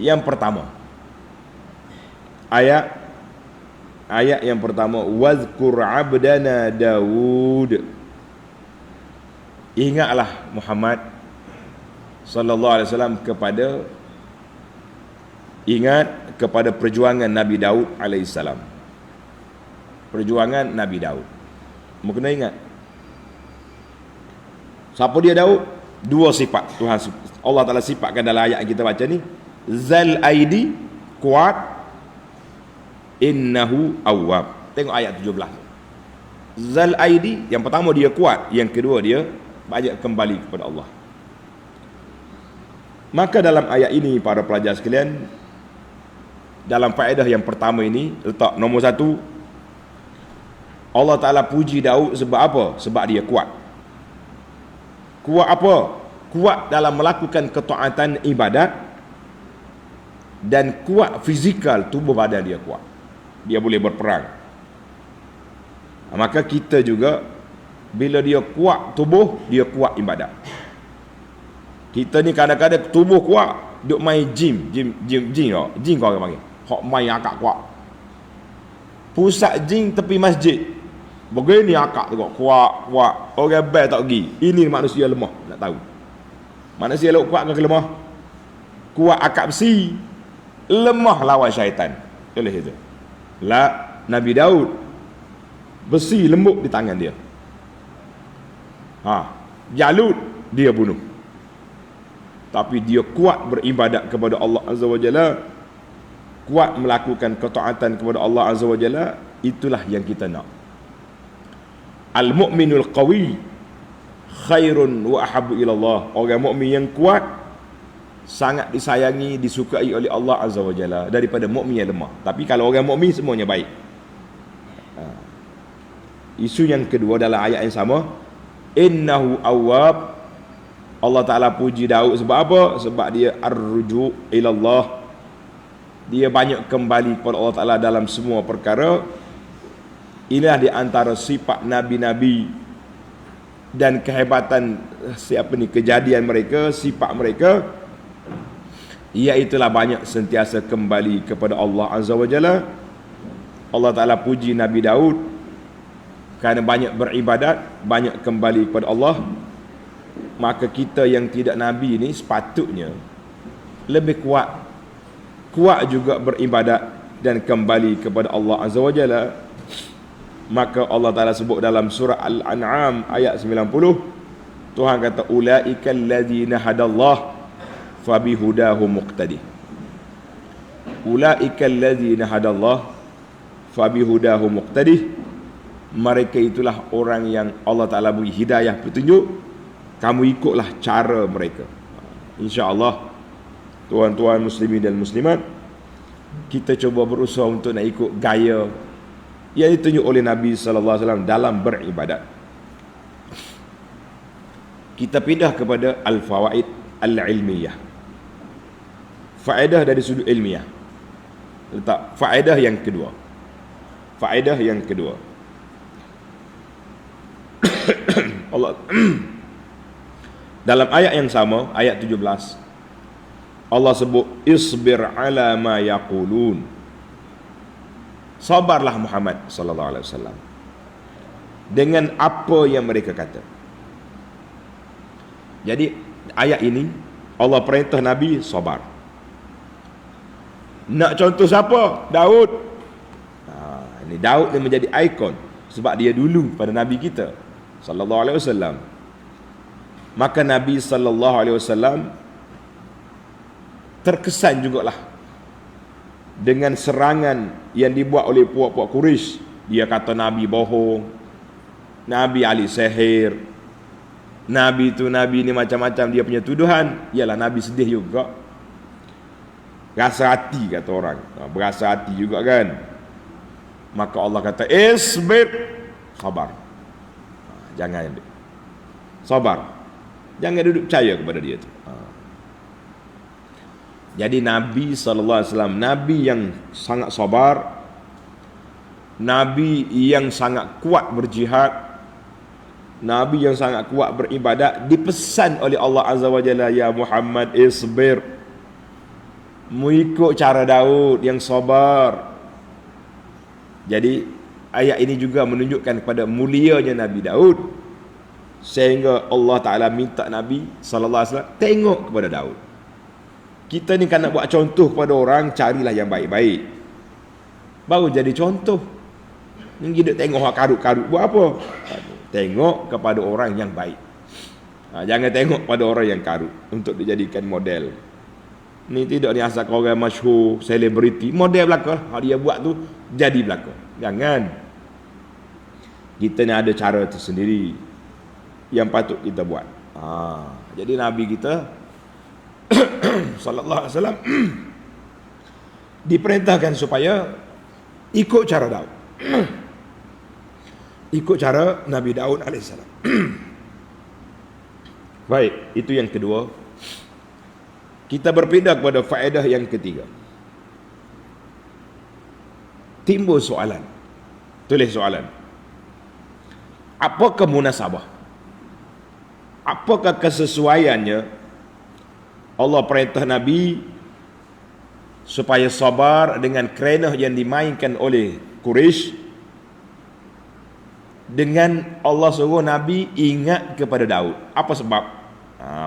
Yang pertama, ayat yang pertama, wazkur abdana Daud. Ingatlah Muhammad sallallahu alaihi wasallam kepada perjuangan Nabi Daud alaihissalam. Perjuangan Nabi Daud. Mu kena ingat. Siapa dia Daud? Dua sifat Tuhan Allah Taala sifatkan dalam ayat yang kita baca ni. Zal aidi, kuat. Innahu awwab. Tengok ayat 17. Zal aidi, yang pertama dia kuat, yang kedua dia banyak kembali kepada Allah. Maka dalam ayat ini para pelajar sekalian, dalam faedah yang pertama ini, letak nombor satu, Allah Ta'ala puji Daud sebab apa? Sebab dia kuat. Kuat apa? Kuat dalam melakukan ketaatan ibadat, dan kuat fizikal, tubuh badan dia kuat. Dia boleh berperang. Maka kita juga, bila dia kuat tubuh, dia kuat ibadat. Kita ni kadang-kadang tubuh kuat, duk main gym kau orang panggil. Hok main akak kuat. Pusat gym tepi masjid. Begini akak tengok, kuat. Orang bel tak pergi. Ini manusia lemah, nak tahu. Manusia kuat ke lemah? Kuat akak besi, lemah lawan syaitan. Oleh itu. Nabi Daud besi lembut di tangan dia. Jalut dia bunuh. Tapi dia kuat beribadat kepada Allah Azza wa Jalla, kuat melakukan ketaatan kepada Allah Azza wa Jalla. Itulah yang kita nak. Al-mu'minul qawi khairun wa ahabbu ila Allah. Orang mukmin yang kuat sangat disayangi, disukai oleh Allah Azza wa Jalla daripada mukmin yang lemah. Tapi kalau orang mukmin semuanya baik. Isu yang kedua dalam ayat yang sama, innahu awwab. Allah Ta'ala puji Daud sebab apa? Sebab dia ar-ruju' ilallah. Dia banyak kembali kepada Allah Ta'ala dalam semua perkara. Inilah di antara sifat Nabi-Nabi dan kehebatan kejadian mereka, sifat mereka, iaitulah banyak sentiasa kembali kepada Allah Azza wa Jalla. Allah Ta'ala puji Nabi Daud kerana banyak beribadat, banyak kembali kepada Allah. Maka kita yang tidak Nabi ni sepatutnya lebih kuat juga beribadat dan kembali kepada Allah Azza wa Jalla. Maka Allah Ta'ala sebut dalam surah Al-An'am ayat 90, Tuhan kata, ulaikal ladzina hadallah fabihudahu muqtadi. Ulaikal ladzina hadallah fabihudahu muqtadi. Mereka itulah orang yang Allah Ta'ala beri hidayah, petunjuk. Kamu ikutlah cara mereka. InsyaAllah, tuan-tuan muslimin dan muslimat, kita cuba berusaha untuk nak ikut gaya yang ditunjuk oleh Nabi sallallahu alaihi wasallam dalam beribadat. Kita pindah kepada al-fawaid al-ilmiyah. Faedah dari sudut ilmiah. Letak faedah yang kedua. Faedah yang kedua. Allah dalam ayat yang sama, ayat 17, Allah sebut isbir ala ma yaqulun. Sabarlah Muhammad sallallahu alaihi wasallam dengan apa yang mereka kata. Jadi ayat ini Allah perintah Nabi sabar. Nak contoh siapa? Daud. Ini Daud yang menjadi ikon sebab dia dulu pada Nabi kita sallallahu alaihi wasallam. Maka Nabi sallallahu alaihi wasallam terkesan jugalah dengan serangan yang dibuat oleh puak-puak Quraisy. Dia kata Nabi bohong, Nabi ahli sihir, Nabi tu Nabi ni macam-macam dia punya tuduhan. Yalah, Nabi sedih juga, rasa hati kata orang, berasa hati juga kan. Maka Allah kata isbir, sabar. Jangan sabar, jangan duduk percaya kepada dia tu. Jadi Nabi SAW, Nabi yang sangat sabar, Nabi yang sangat kuat berjihad, Nabi yang sangat kuat beribadat, dipesan oleh Allah Azza wa Jalla, ya Muhammad isbir. mengikut cara Daud yang sabar. Jadi ayat ini juga menunjukkan kepada mulianya Nabi Daud, sehingga Allah Ta'ala minta Nabi SAW tengok kepada Daud. Kita ni kan nak buat contoh kepada orang, carilah yang baik-baik, baru jadi contoh. Yang kita tengok orang karut-karut buat apa? Tengok kepada orang yang baik. Jangan tengok pada orang yang karut untuk dijadikan model. Ni tidak ni asal orang masyhur, selebriti, model belaka. Dia buat tu jadi belaka. Jangan. Kita ni ada cara tersendiri yang patut kita buat. Jadi Nabi kita sallallahu alaihi wasallam diperintahkan supaya ikut cara Daud. Ikut cara Nabi Daud alaihissalam. Baik, itu yang kedua. Kita berpindah kepada faedah yang ketiga. Timbul soalan. Tulis soalan. Apakah munasabah? Apakah kesesuaiannya Allah perintah Nabi supaya sabar dengan kerenah yang dimainkan oleh Quraisy, dengan Allah suruh Nabi ingat kepada Daud? Apa sebab?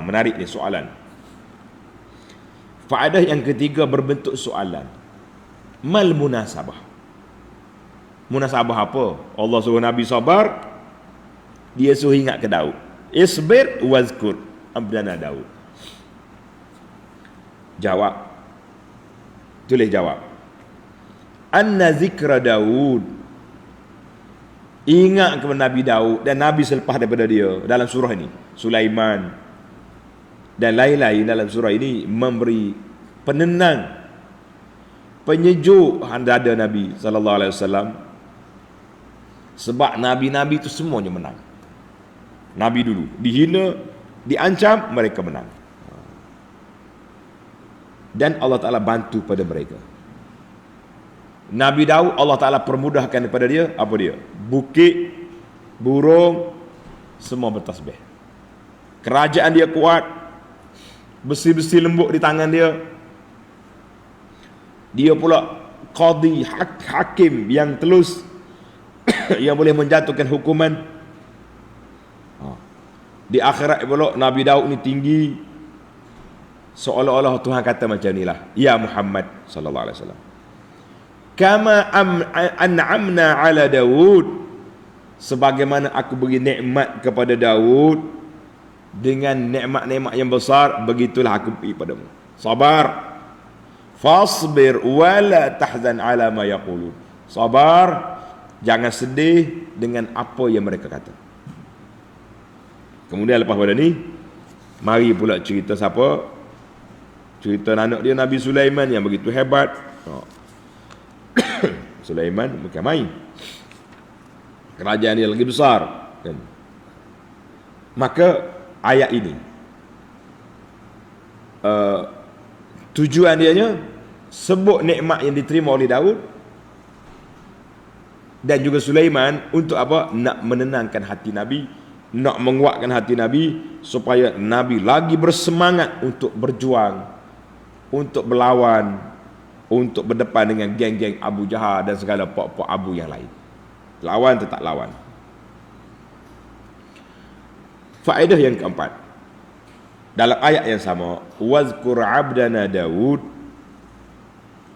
Menarik ni soalan. Faedah yang ketiga berbentuk soalan. Mal munasabah. Munasabah apa? Allah suruh Nabi sabar, dia suruh ingat ke Daud. Isbir wazkur abdana Daud. Jawab. Tulis jawab. Anna zikra Daud, ingat kepada Nabi Daud dan Nabi selepas daripada dia dalam surah ini, Sulaiman dan lain-lain dalam surah ini, memberi penenang, penyejuk dada Nabi sallallahu alaihi wasallam. Sebab nabi-nabi itu semuanya menang. Nabi dulu dihina, diancam, mereka menang. Dan Allah Ta'ala bantu pada mereka. Nabi Daud, Allah Ta'ala permudahkan kepada dia, apa dia? Bukit, burung, semua bertasbih. Kerajaan dia kuat, besi-besi lembut di tangan dia. Dia pula qadi, hakim yang telus, yang boleh menjatuhkan hukuman. Di akhirat pula Nabi Daud ni tinggi, seolah-olah Tuhan kata macam inilah, ya Muhammad sallallahu alaihi wasallam, kama an'amna ala Daud, sebagaimana aku beri nikmat kepada Daud dengan nikmat-nikmat yang besar, begitulah aku beri padamu. Sabar. Fasbir wala tahzan ala ma yaqulun. Sabar, jangan sedih dengan apa yang mereka kata. Kemudian lepas pada ni, mari pula cerita siapa? Cerita anak dia Nabi Sulaiman yang begitu hebat. Sulaiman bukan main. Kerajaan dia lagi besar, kan? Maka ayat ini tujuan dianya sebut nikmat yang diterima oleh Daud dan juga Sulaiman untuk apa? Nak menenangkan hati Nabi, nak menguatkan hati Nabi supaya Nabi lagi bersemangat untuk berjuang, untuk berlawan, untuk berdepan dengan geng-geng Abu Jahal dan segala pok-pok Abu yang lain. Lawan tetap lawan. Faedah yang keempat, dalam ayat yang sama, wazkur abdana Daud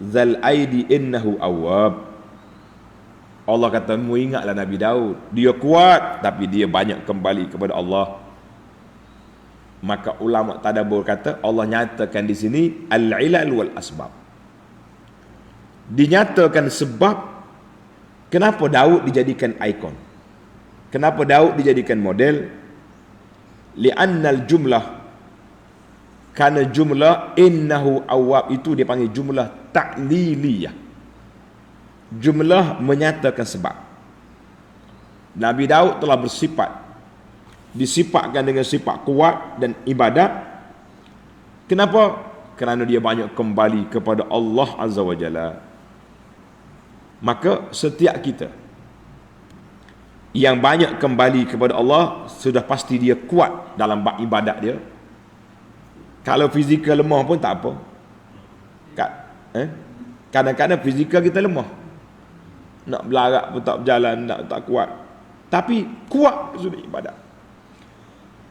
zal aidi innahu awwab. Allah kata, mu ingatlah Nabi Daud, dia kuat tapi dia banyak kembali kepada Allah. Maka ulama tadabbur kata, Allah nyatakan di sini al-ilal wal asbab. Dinyatakan sebab kenapa Daud dijadikan ikon, kenapa Daud dijadikan model. Li'annal jumlah, karena jumlah innahu awwab itu dipanggil jumlah ta'liliyah. Jumlah menyatakan sebab. Nabi Daud telah disifatkan dengan sifat kuat dan ibadat. Kenapa? Kerana dia banyak kembali kepada Allah Azza wa Jalla. Maka setiap kita yang banyak kembali kepada Allah, sudah pasti dia kuat dalam bab ibadat dia. Kalau fizikal lemah pun tak apa. Kat, kadang-kadang fizikal kita lemah. Nak berlarak pun tak berjalan, tak kuat. Tapi kuat sudut ibadat.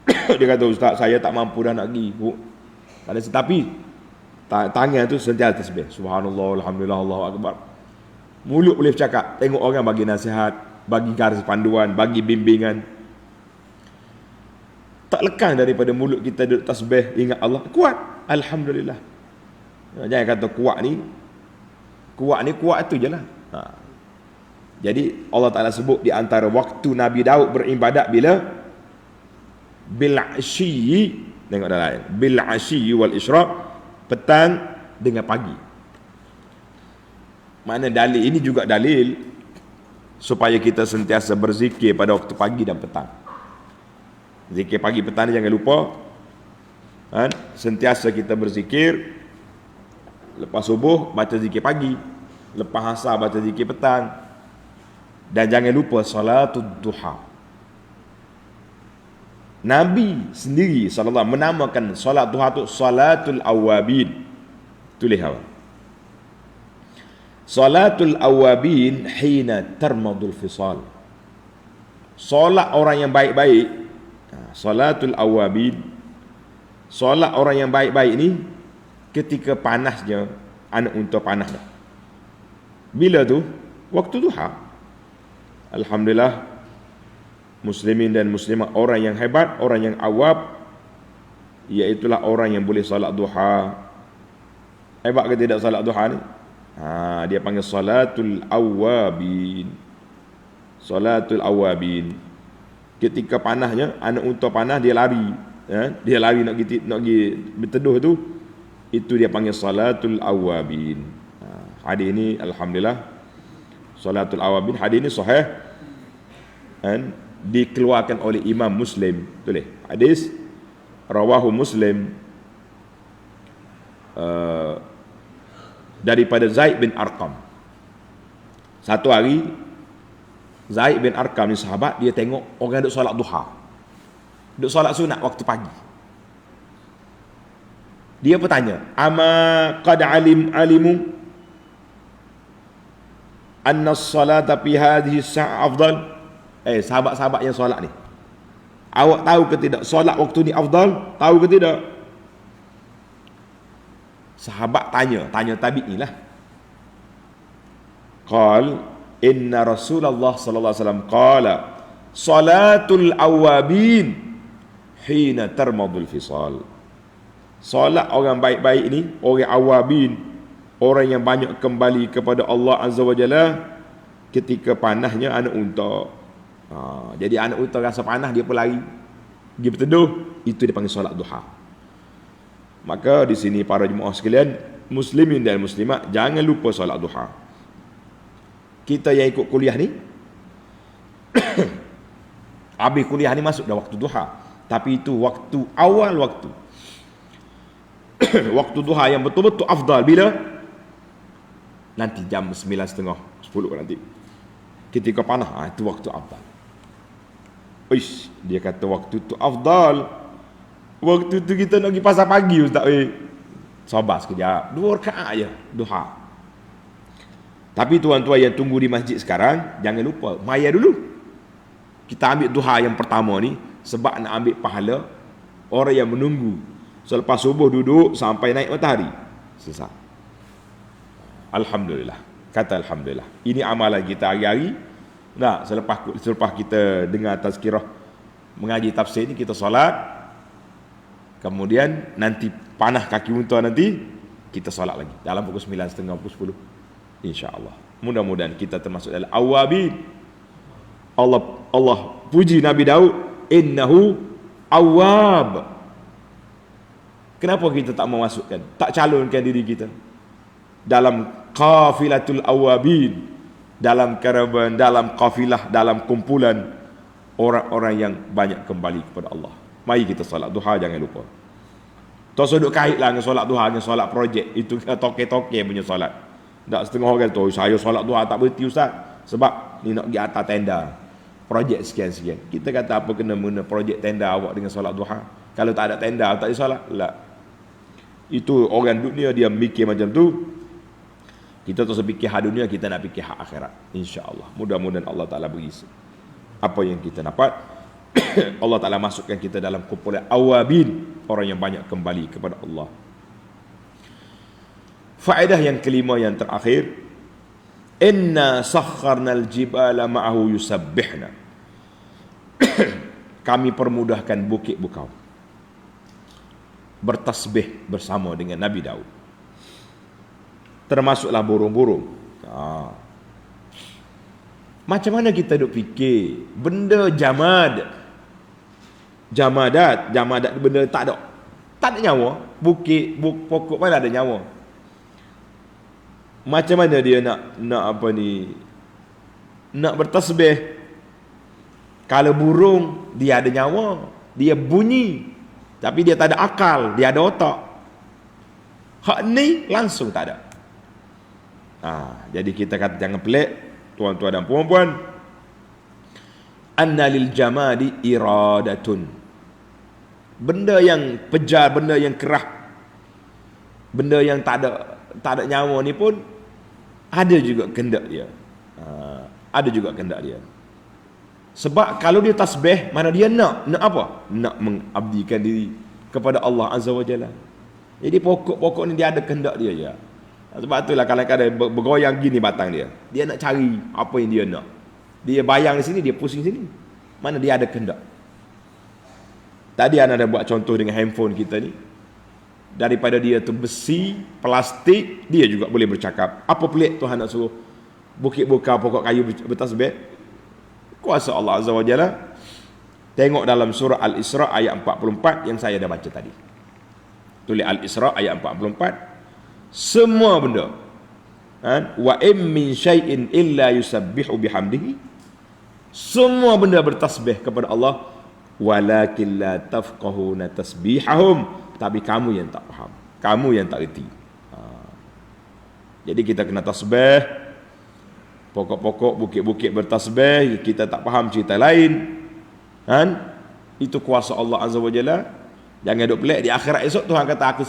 Dia kata, ustaz saya tak mampu dah nak pergi. Tapi tangan tu sentiasa tasbih. Subhanallah, alhamdulillah, Allahu akbar. Mulut boleh bercakap, tengok orang bagi nasihat, bagi garis panduan, bagi bimbingan. Tak lekang daripada mulut kita duduk tasbih, ingat Allah. Kuat, alhamdulillah. Jangan kata kuat ni kuat tu je lah. Jadi Allah Ta'ala sebut di antara waktu Nabi Daud beribadat bila bil-asyi, tengok dalam ayat, bil-asyi wal isyraq, petang dengan pagi. Mana dalil ini juga dalil supaya kita sentiasa berzikir pada waktu pagi dan petang. Zikir pagi petang ni jangan lupa. Sentiasa kita berzikir. Lepas subuh baca zikir pagi, lepas asar baca zikir petang. Dan jangan lupa salatul duha. Nabi sendiri sallallahu menamakan solat duha tu salatul awabin. Tulis awak. Salatul awabin hina tarmadul fisal. Solat orang yang baik-baik. Salatul awabin, solat orang yang baik-baik ni ketika panasnya anak unta panah dah. Bila tu? Waktu duha. Alhamdulillah, muslimin dan muslimat, orang yang hebat, orang yang awab, iaitulah orang yang boleh solat duha. Hebat ke tidak solat duha ni? Dia panggil salatul awabin. Salatul awabin. Ketika panahnya, anak unta panah, dia lari. Dia lari nak pergi berteduh tu. Itu dia panggil salatul awabin. Hadis ini alhamdulillah, salatul awabin, hadis ini sahih, dikeluarkan oleh Imam Muslim. Tulis hadis rawahu Muslim daripada Zaid bin Arqam. Satu hari Zaid bin Arqam ni sahabat, dia tengok orang duk solat duha, duk solat sunat waktu pagi. Dia bertanya, ama qad alimu anna as-salata fi hadhihi as-sa'a afdal? Sahabat-sahabat yang solat ni, awak tahu ke tidak solat waktu ni afdal? Tahu ke tidak? Sahabat tanya tabi'i lah. Qal inna Rasulullah sallallahu alaihi wasallam qala salatul awabin hina tarmadul fisal. Solat orang baik-baik ni, orang awabin, orang yang banyak kembali kepada Allah Azza wa Jalla ketika panahnya anak unta. Jadi anak unta rasa panah, dia pun lari pergi berteduh. Itu dia panggil solat duha. Maka di sini para jemaah sekalian, muslimin dan muslimat, jangan lupa solat duha. Kita yang ikut kuliah ni habis kuliah ni masuk dah waktu duha. Tapi itu waktu awal waktu. Waktu duha yang betul-betul afdal bila? Nanti jam 9.30, 10 nanti. Ketika panah, itu waktu afdal. Dia kata waktu tu afdal. Waktu tu kita nak pergi pasar pagi, ustaz. Sabar sekejap, 2 rakaat je duha. Tapi tuan-tuan yang tunggu di masjid sekarang, jangan lupa maya dulu. Kita ambil duha yang pertama ni sebab nak ambil pahala orang yang menunggu selepas subuh duduk sampai naik matahari. Selesai. Alhamdulillah. Kata alhamdulillah. Ini amalan kita hari-hari. Nah, selepas kita dengar tazkirah mengaji tafsir ni, kita solat. Kemudian nanti panah kaki unta nanti kita solat lagi dalam pukul 9.30, pukul 10. InsyaAllah. Mudah-mudahan kita termasuk dalam awabin. Allah puji Nabi Daud, innahu awab. Kenapa kita tak memasukkan, tak calonkan diri kita dalam qafilatul awabin, dalam karavan, dalam kafilah, dalam kumpulan orang-orang yang banyak kembali kepada Allah? Mari kita solat duha, jangan lupa. Tak sudut kaitlah dengan solat duha dengan solat projek. Itu toke-toke punya solat. Tak setengah orang tu, saya solat duha tak berhenti ustaz sebab ni nak pergi atas tenda projek sekian-sekian. Kita kata apa kena mengena projek tenda awak dengan solat duha? Kalau tak ada tenda tak ada solat? Tak. Itu orang dunia dia mikir macam tu. Kita terus fikir hak dunia, kita nak fikir hak akhirat. InsyaAllah. Mudah-mudahan Allah Ta'ala beri apa yang kita dapat. Allah Ta'ala masukkan kita dalam kumpulan awabin, orang yang banyak kembali kepada Allah. Faedah yang kelima yang terakhir, inna sakharnal jibala ma'ahu yusabbihna. Kami permudahkan bukit bukau bertasbih bersama dengan Nabi Daud. Termasuklah burung-burung. Macam mana kita duk fikir benda jamadat benda tak ada nyawa. Bukit, pokok mana ada nyawa. Macam mana dia nak apa ni, nak bertasbih? Kalau burung dia ada nyawa, dia bunyi, tapi dia tak ada akal, dia ada otak. Hak ni langsung tak ada. Jadi kita kata jangan pelik, tuan-tuan dan puan-puan. Anna lil jamadi iradatun. Benda yang pejar, benda yang kerah, benda yang tak ada nyawa ni pun ada juga kehendak dia. Ada juga kehendak dia. Sebab kalau dia tasbih, mana dia nak apa? Nak mengabdikan diri kepada Allah Azza wa Jalla. Jadi pokok-pokok ni dia ada kehendak dia je. Sebab itulah kadang-kadang bergoyang gini batang dia. Dia nak cari apa yang dia nak. Dia bayang di sini, dia pusing sini. Mana dia ada kehendak. Tadi Ana dah buat contoh dengan handphone kita ni. Daripada dia tu besi, plastik, dia juga boleh bercakap. Apa pelik Tuhan nak suruh bukit bukau, pokok kayu bertasbih? Kuasa Allah Azza wa Jalla. Tengok dalam surah Al-Isra ayat 44 yang saya dah baca tadi. Tulis Al-Isra ayat 44. Semua benda, wa in min syai'in illa yusabbihu bihamdihi, semua benda bertasbih kepada Allah, walakin la tafqahuna tasbihahum, tapi kamu yang tak faham, kamu yang tak reti. Jadi kita kena tasbih, pokok-pokok, bukit-bukit bertasbih, kita tak faham cerita lain, itu kuasa Allah Azza wa Jalla. Jangan duk pelik, di akhirat esok Tuhan kata aku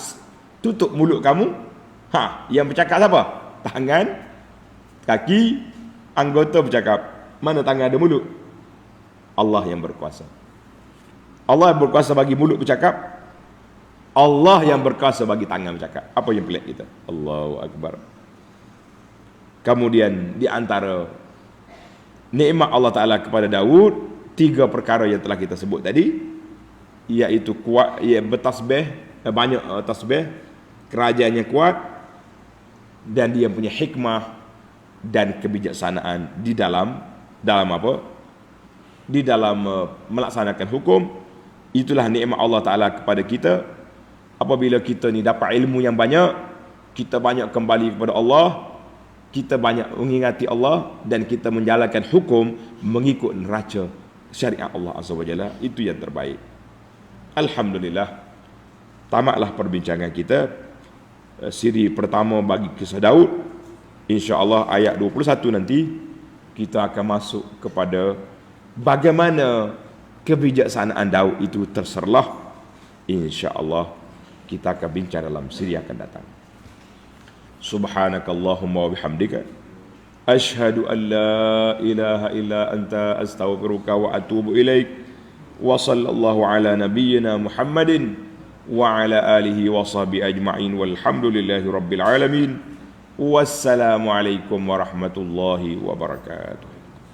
tutup mulut kamu. Yang bercakap siapa? Tangan, kaki, anggota bercakap. Mana tangan ada mulut? Allah yang berkuasa. Allah yang berkuasa bagi mulut bercakap. Allah yang berkuasa bagi tangan bercakap. Apa yang pelik kita? Allahu Akbar. Kemudian di antara nikmat Allah Ta'ala kepada Daud, 3 perkara yang telah kita sebut tadi, iaitu kuat, ia bertasbih, banyak tasbih, kerajaannya kuat, dan dia punya hikmah dan kebijaksanaan di dalam apa? Di dalam melaksanakan hukum. Itulah nikmat Allah Ta'ala kepada kita. Apabila kita ni dapat ilmu yang banyak, kita banyak kembali kepada Allah, kita banyak mengingati Allah, dan kita menjalankan hukum mengikut neraca syariat Allah Azza wa Jalla. Itu yang terbaik. Alhamdulillah. Tamatlah perbincangan kita, siri pertama bagi kisah Daud. InsyaAllah ayat 21 nanti kita akan masuk kepada bagaimana kebijaksanaan Daud itu terserlah. InsyaAllah kita akan bincang dalam siri akan datang. Subhanakallahumma wa bihamdika, ashhadu an la ilaha illa anta, astaghfiruka wa atubu ilaik. Wa sallallahu ala nabiyyina Muhammadin wa ala alihi wa sahbihi ajma'in, walhamdulillahi rabbil alamin. Wassalamu alaikum warahmatullahi wabarakatuh.